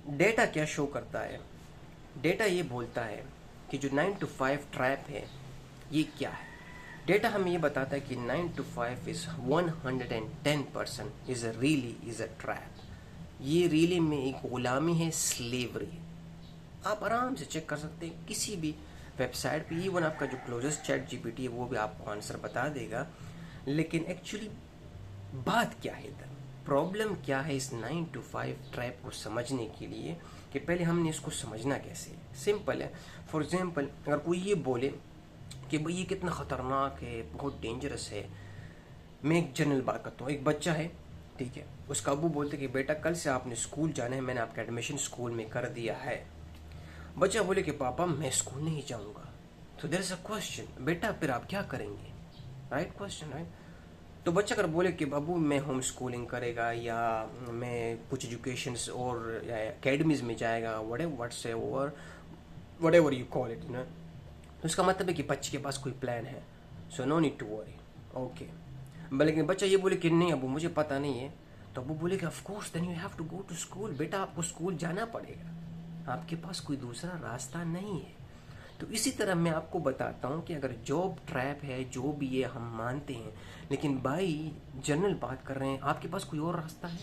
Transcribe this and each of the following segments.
Data क्या show करता है? डेटा ये बोलता है कि जो 9 to 5 ट्रैप है ये क्या है। डेटा हमें ये बताता है कि 9 to 5 is 110% is a trap. ये रियली में एक गुलामी है, स्लेवरी है। आप आराम से चेक कर सकते हैं किसी भी वेबसाइट पे, इवन आपका जो क्लोजेस्ट चैट जीपीटी है वो भी आपको आंसर बता देगा। लेकिन एक्चुअली बात क्या है इधर, प्रॉब्लम क्या है इस 9 to 5 ट्रैप को समझने के लिए, कि पहले हमने इसको समझना कैसे है। सिंपल है। फॉर एग्जांपल अगर कोई ये बोले कि भाई ये कितना ख़तरनाक है, बहुत डेंजरस है। मैं एक जनरल बात करता हूँ। एक बच्चा है, ठीक है, उसका अबू बोलते कि बेटा कल से आपने स्कूल जाना है, मैंने आपका एडमिशन स्कूल में कर दिया है। बच्चा बोले कि पापा मैं स्कूल नहीं जाऊँगा। तो देयर इज़ अ क्वेश्चन, बेटा फिर आप क्या करेंगे? Right question, right. तो बच्चा अगर बोले कि बाबू मैं होम स्कूलिंग करेगा, या मैं कुछ एजुकेशन और एकेडमीज में जाएगा, what ever you call it ना, तो इसका मतलब है कि बच्चे के पास कोई प्लान है। So no need to worry, okay. लेकिन बच्चा ये बोले कि नहीं अबू मुझे पता नहीं है, तो अबू बोले कि of course then you have to go to school. बेटा आपको स्कूल जाना पड़ेगा, आपके पास कोई दूसरा रास्ता नहीं है। तो इसी तरह मैं आपको बताता हूँ कि अगर जॉब ट्रैप है, जो भी ये हम मानते हैं, लेकिन भाई जनरल बात कर रहे हैं, आपके पास कोई और रास्ता है?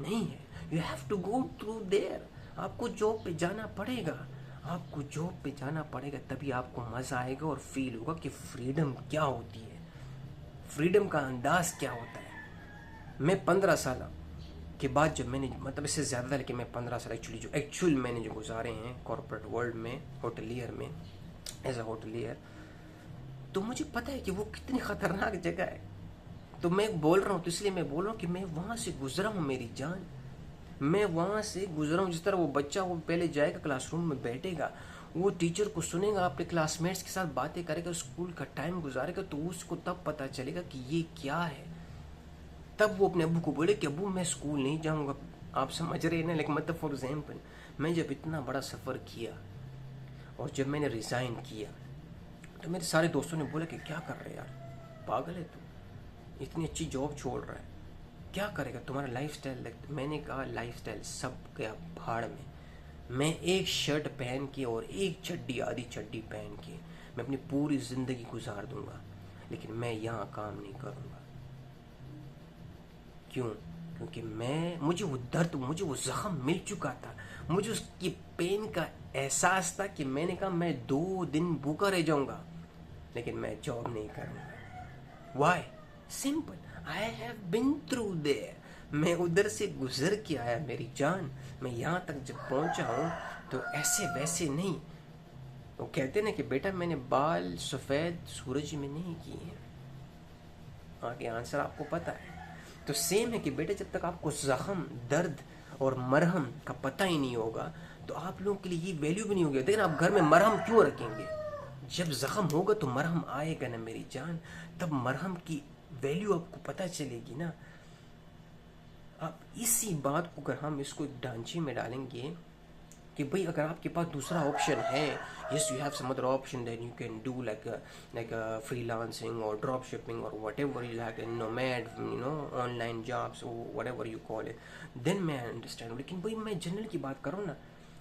नहीं है। You have to go through there. आपको जॉब पे जाना पड़ेगा, आपको जॉब पे जाना पड़ेगा, तभी आपको मज़ा आएगा और फील होगा कि फ्रीडम क्या होती है, फ्रीडम का अंदाज क्या होता है। मैं 15 साल के बाद जब मैंने, मतलब इससे ज़्यादा था, लेकिन मैं 15 साल एक्चुअल मैंने जो गुजारे हैं कॉर्पोरेट वर्ल्ड में, होटलियर में, एज अ होटलियर, तो मुझे पता है कि वो कितनी ख़तरनाक जगह है। तो मैं बोल रहा हूँ, तो इसलिए मैं बोल रहा हूँ कि मैं वहाँ से गुजरा हूँ मेरी जान, मैं वहाँ से गुजरा हूँ। जिस तरह वो बच्चा, वो पहले जाएगा क्लासरूम में बैठेगा, वो टीचर को सुनेगा, अपने क्लासमेट्स के साथ बातें करेगा, स्कूल का टाइम गुजारेगा, तो उसको तब पता चलेगा कि ये क्या है। तब वो अपने अबू को बोले कि अबू मैं स्कूल नहीं जाऊँगा। आप समझ रहे हैं ना, लेकिन मतलब फॉर एग्जाम्पल मैं जब इतना बड़ा सफ़र किया और जब मैंने रिज़ाइन किया, तो मेरे सारे दोस्तों ने बोला कि क्या कर रहे यार, पागल है तू, इतनी अच्छी जॉब छोड़ रहा है, क्या करेगा, तुम्हारा लाइफ स्टाइल देख। मैंने कहा लाइफ स्टाइल सब गया भाड़ में। मैं एक शर्ट पहन के और एक चड्डी, आधी चड्डी पहन के मैं अपनी पूरी ज़िंदगी गुजार दूंगा, लेकिन मैं यहाँ काम नहीं करूँगा। क्यों? क्योंकि मुझे वो दर्द, मुझे वो ज़ख्म मिल चुका था, मुझे उसकी पेन का एहसास था कि मैंने कहा मैं 2 दिन भूखा रह जाऊंगा, लेकिन मैं जॉब नहीं करूंगा। Why? Simple, I have been through there. मैं उधर से गुजर के आया मेरी जान। मैं यहाँ तक जब पहुँचा हूँ तो ऐसे वैसे नहीं। वो कहते ना कि बेटा मैंने बाल सफ़ेद सूरज में नहीं किए हैं। आगे आंसर आपको पता है। तो सेम है कि बेटे जब तक आपको जख्म, दर्द और मरहम का पता ही नहीं होगा, तो आप लोगों के लिए ये वैल्यू भी नहीं होगी। देखिए आप घर में मरहम क्यों रखेंगे? जब जख्म होगा तो मरहम आएगा ना मेरी जान, तब मरहम की वैल्यू आपको पता चलेगी ना। अब इसी बात को अगर हम इसको एक ढांचे में डालेंगे कि भाई अगर आपके पास दूसरा ऑप्शन है, yes you have some other option that you can do, like freelancing और ड्रॉप शिपिंग और whatever you like, nomad, online jobs, whatever you call it, then मैं अंडरस्टैंड। लेकिन भाई मैं जनरल की बात करूँ ना,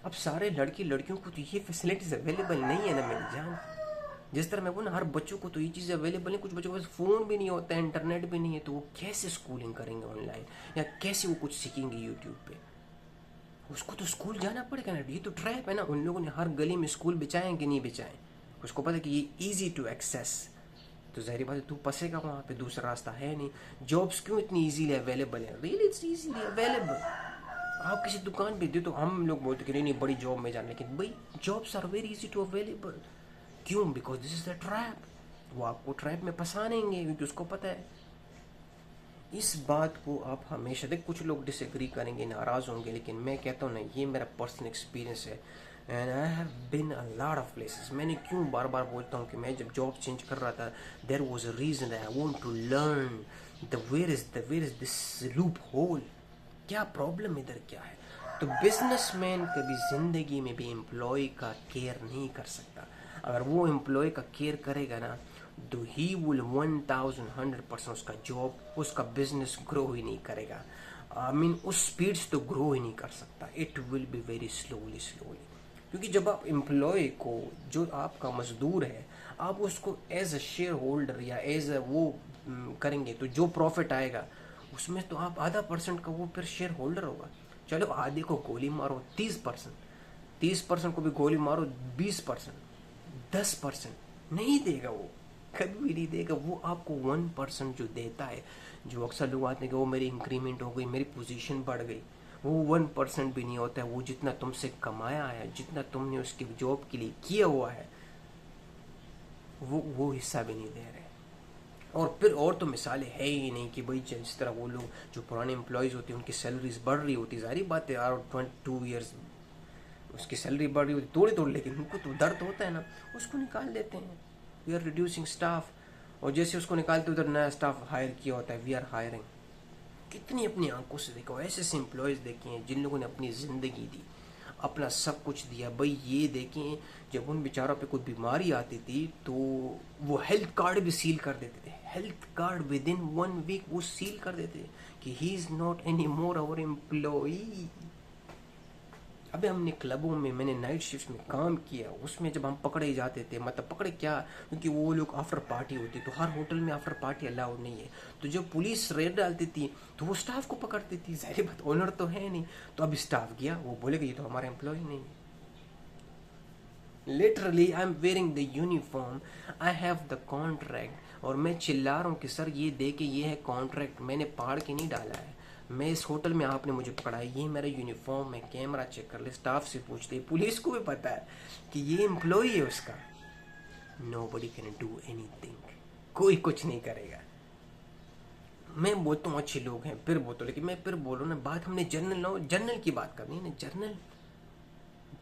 अब सारे लड़के लड़कियों को तो ये फैसिलिटीज़ अवेलेबल नहीं है ना मेरी जान। जिस तरह मैं बोला हर बच्चों को तो ये चीज़ें अवेलेबल है, कुछ बच्चों के पास फ़ोन भी नहीं होता है, इंटरनेट भी नहीं है, तो वो कैसे स्कूलिंग करेंगे ऑनलाइन, या कैसे वो कुछ सीखेंगे यूट्यूब पे? उसको तो स्कूल जाना पड़ेगा ना। ये तो ट्रैप है ना। उन लोगों ने हर गली में स्कूल बिछाएं कि नहीं बिछाएं, उसको पता है कि ये इजी टू एक्सेस, तो ज़ाहिर बात है तू फंसेगा वहाँ पे, दूसरा रास्ता है नहीं। जॉब्स क्यों इतनी इजीली अवेलेबल है? Really it's easily available. आप किसी दुकान पे दे तो हम लोग बोलते कि नहीं नहीं बड़ी जॉब में जाना, लेकिन भाई jobs are very easy to available. क्यों? Because this is the trap. वो आपको ट्रैप में फंसानेंगे क्योंकि उसको पता है। इस बात को आप हमेशा देख, कुछ लोग डिसएग्री करेंगे, नाराज़ होंगे, लेकिन मैं कहता हूँ ना ये मेरा पर्सनल एक्सपीरियंस है, and I have bin a lot of places. मैंने क्यों बार बार बोलता हूँ कि मैं जब जॉब चेंज कर रहा था, there was a reason that I want to learn the where is this loophole, क्या प्रॉब्लम इधर क्या है। तो बिजनेसमैन कभी ज़िंदगी में भी एम्प्लॉय का केयर नहीं कर सकता। अगर वो एम्प्लॉय का केयर करेगा ना, तो ही विल 1000% उसका जॉब, उसका बिजनेस ग्रो ही नहीं करेगा। आई मीन उस स्पीड से तो ग्रो ही नहीं कर सकता, it will be very slowly slowly. क्योंकि जब आप एम्प्लॉय को, जो आपका मजदूर है, आप उसको एज अ शेयर होल्डर या एज अ वो करेंगे, तो जो प्रॉफिट आएगा उसमें तो आप आधा परसेंट का वो फिर शेयर होल्डर होगा। चलो आधे को गोली मारो 30%, 30% को भी गोली मारो 20%, 10% नहीं देगा वो, कभी भी नहीं देगा। वो आपको 1% जो देता है, जो अक्सर लोग आते हैं कि वो मेरी इंक्रीमेंट हो गई, मेरी पोजीशन बढ़ गई, वो 1% भी नहीं होता है। वो जितना तुमसे कमाया है, जितना तुमने उसकी जॉब के लिए किया हुआ है, वो हिस्सा भी नहीं दे रहे। और फिर और तो मिसालें है ही नहीं कि भाई जिस तरह वो लोग जो पुराने एम्प्लॉयज़ होते हैं उनकी सैलरीज बढ़ रही होती, जारी बात है यार, 22 ईयर्स उसकी सैलरी बढ़ रही होती थोड़ी थोड़ी, लेकिन उनको तो दर्द होता है ना, उसको निकाल देते हैं, वी आर रिड्यूसिंग स्टाफ। और जैसे उसको निकालते उधर नया स्टाफ हायर किया होता है, वी आर हायरिंग। कितनी अपनी आंखों से देखो ऐसे ऐसे एम्प्लॉयज़ देखे हैं जिन लोगों ने अपनी ज़िंदगी दी, अपना सब कुछ दिया। भाई ये देखें, जब उन बेचारों पे कोई बीमारी आती थी तो वो हेल्थ कार्ड भी सील कर देते थे, health card within 1 week वो सील कर देते थे कि he is not any more our employee. अबे हमने क्लबों में, मैंने नाइट शिफ्ट में काम किया, उसमें जब हम पकड़े जाते थे, मतलब पकड़े क्या, क्योंकि वो लोग आफ्टर पार्टी होती, तो हर होटल में आफ्टर पार्टी अलाउड नहीं है, तो जब पुलिस रेड डालती थी तो वो स्टाफ को पकड़ती थी, जाहिर बात ओनर तो है नहीं। तो अब स्टाफ गया, वो बोलेगा ये तो हमारा एम्प्लॉय नहीं है। Literally I am wearing the uniform, I have the contract, और मैं चिल्ला रहा हूँ कि सर ये दे के, ये है कॉन्ट्रैक्ट, मैंने पाड़ के नहीं डाला है, मैं इस होटल में आपने मुझे पकड़ा है, ये मेरा यूनिफॉर्म है, कैमरा चेक कर ले, स्टाफ से पूछते, पुलिस को भी पता है कि ये एम्प्लॉय है उसका। नोबडी कैन डू एनीथिंग, कोई कुछ नहीं करेगा। मैं बोलता हूँ अच्छे लोग हैं, फिर बोलता हूँ, लेकिन मैं फिर बोल रहा हूँ ना, बात हमने जनरल की बात करनी है ना, जनरल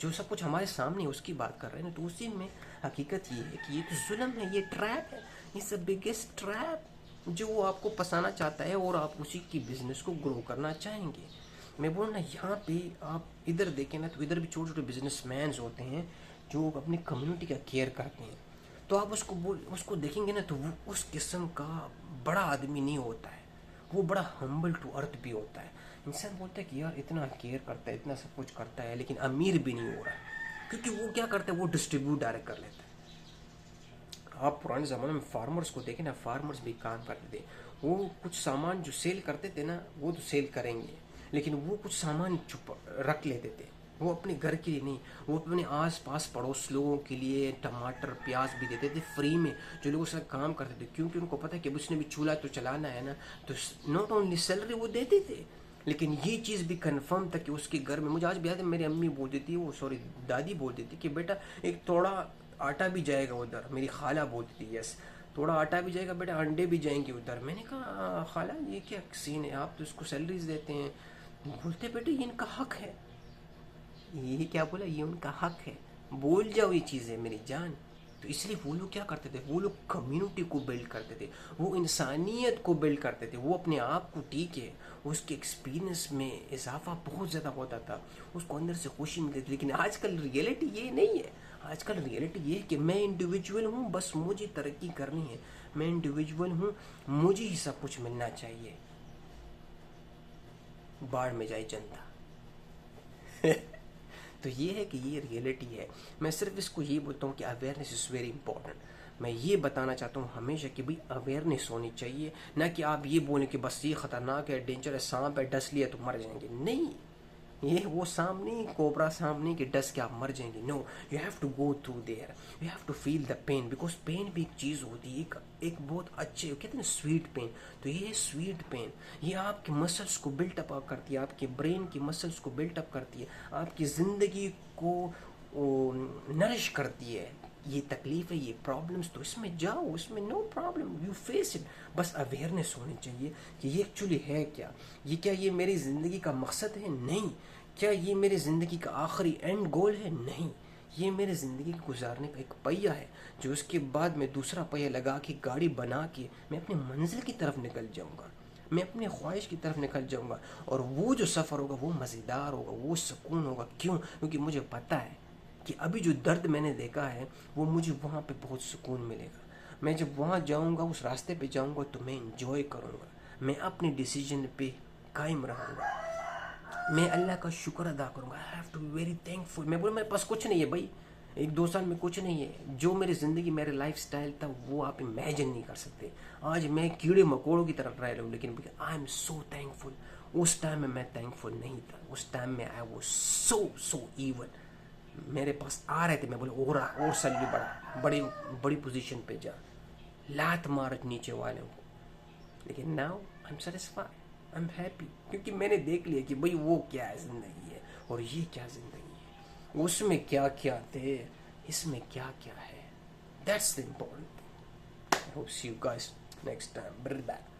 जो सब कुछ हमारे सामने है उसकी बात कर रहे हैं ना, तो उसी में हकीकत ये है कि ये तो जुल्म है, ये ट्रैप है, इट्स द बिगेस्ट ट्रैप जो वो आपको फंसाना चाहता है, और आप उसी की बिजनेस को ग्रो करना चाहेंगे। मैं बोल ना, यहाँ पे आप इधर देखें ना, तो इधर भी छोटे छोटे बिजनेसमैन होते हैं जो अपनी कम्युनिटी का केयर करते हैं, तो आप उसको देखेंगे ना, तो वो उस किस्म का बड़ा आदमी नहीं होता है, वो बड़ा हम्बल टू अर्थ भी होता है। इंसान बोलता है कि यार इतना केयर करता है, इतना सब कुछ करता है, लेकिन अमीर भी नहीं हो रहा है, क्योंकि वो क्या करता है, वो डिस्ट्रीब्यूट डायरेक्ट कर लेता है। आप पुराने ज़माने में फार्मर्स को देखें ना, फार्मर्स भी काम करते थे, वो कुछ सामान जो सेल करते थे ना, वो तो सेल करेंगे, लेकिन वो कुछ सामान छुप रख लेते थे, वो अपने घर के लिए नहीं, वो अपने आस पास पड़ोस लोगों के लिए टमाटर प्याज भी देते थे फ्री में, जो लोग उसका काम करते थे, क्योंकि उनको पता है कि अब उसने भी चूल्हा तो चलाना है ना, तो नॉट ओनली सैलरी वो देते थे, लेकिन ये चीज़ भी कंफर्म था कि उसके घर में, मुझे आज भी याद है, मेरी अम्मी बोलती थी, वो सॉरी दादी बोलती थी कि बेटा एक थोड़ा आटा भी जाएगा उधर, मेरी खाला बोलती थी, यस थोड़ा आटा भी जाएगा बेटा, अंडे भी जाएंगे उधर। मैंने कहा खाला ये क्या सीन है, आप तो इसको सैलरीज देते हैं? बोलते बेटे ये इनका हक है। ये क्या बोला, ये उनका हक है, बोल जाओ ये चीज़ें मेरी जान। तो इसलिए वो लोग क्या करते थे, वो लोग कम्युनिटी को बिल्ड करते थे, वो इंसानियत को बिल्ड करते थे, वो अपने आप को, ठीक है उसके एक्सपीरियंस में इजाफा बहुत ज़्यादा होता था, उसको अंदर से खुशी मिलती थी। लेकिन आजकल रियलिटी ये नहीं है, आजकल रियलिटी ये है कि मैं इंडिविजुअल हूँ, बस मुझे तरक्की करनी है, मैं इंडिविजुअल हूँ, मुझे ही सब कुछ मिलना चाहिए, बाढ़ में जाए जनता। तो ये है कि ये रियलिटी है। मैं सिर्फ इसको ये बोलता हूँ कि अवेयरनेस इज़ वेरी इंपॉर्टेंट। मैं ये बताना चाहता हूँ हमेशा कि भाई अवेयरनेस होनी चाहिए, ना कि आप ये बोलें कि बस ये ख़तरनाक है, डेंजर है, सांप है, डस लिया तो मर जाएंगे। नहीं, ये वो सामने कोबरा सामने के डस के आप मर जाएंगे। No, you have to go through there, you have to feel the pain, because pain भी एक चीज़ होती है, एक बहुत अच्छे, कहते हैं स्वीट पेन। तो ये स्वीट पेन, ये आपके मसल्स को बिल्टअप करती है, आपके ब्रेन की मसल्स को बिल्टअप करती है, आपकी ज़िंदगी को नरिश करती है। ये तकलीफ है, ये प्रॉब्लम्स, तो इसमें जाओ, इसमें no problem, you face it. बस अवेयरनेस होनी चाहिए कि ये एक्चुअली है क्या, ये क्या ये मेरी ज़िंदगी का मकसद है? नहीं। क्या ये मेरी ज़िंदगी का आखिरी एंड गोल है? नहीं। ये मेरे ज़िंदगी को गुजारने का एक पहिया है, जो उसके बाद मैं दूसरा पहिया लगा के, गाड़ी बना के, मैं अपनी मंजिल की तरफ निकल जाऊँगा, मैं अपने ख्वाहिश की तरफ निकल जाऊँगा। और वो जो सफ़र होगा वो मज़ेदार होगा, वो सुकून होगा। क्यों? क्योंकि मुझे पता है कि अभी जो दर्द मैंने देखा है वो मुझे वहाँ पे बहुत सुकून मिलेगा। मैं जब वहाँ जाऊँगा, उस रास्ते पे जाऊँगा, तो मैं इंजॉय करूँगा, मैं अपने डिसीजन पे कायम रहूँगा, मैं अल्लाह का शुक्र अदा करूँगा। I have to be very thankful. मैं बोला मेरे पास कुछ नहीं है भाई, 1-2 साल में कुछ नहीं है। जो मेरी ज़िंदगी, मेरे लाइफ स्टाइल था, वो आप इमेजिन नहीं कर सकते। आज मैं कीड़े मकोड़ों की तरह रह रहा हूँ, लेकिन आई एम सो थैंकफुल। उस टाइम में मैं थैंकफुल नहीं था, उस टाइम में आई वो सो इवन। मेरे पास आ रहे थे, मैं बोले और सैलरी बढ़ा, बड़ी बड़ी पोजीशन पे जा, लात मार नीचे वालों को। लेकिन now I am satisfied, I am happy, क्योंकि मैंने देख लिया कि भाई वो क्या है ज़िंदगी है और ये क्या ज़िंदगी है, उसमें क्या क्या थे, इसमें क्या क्या है। That's the important thing. I hope see you guys next time.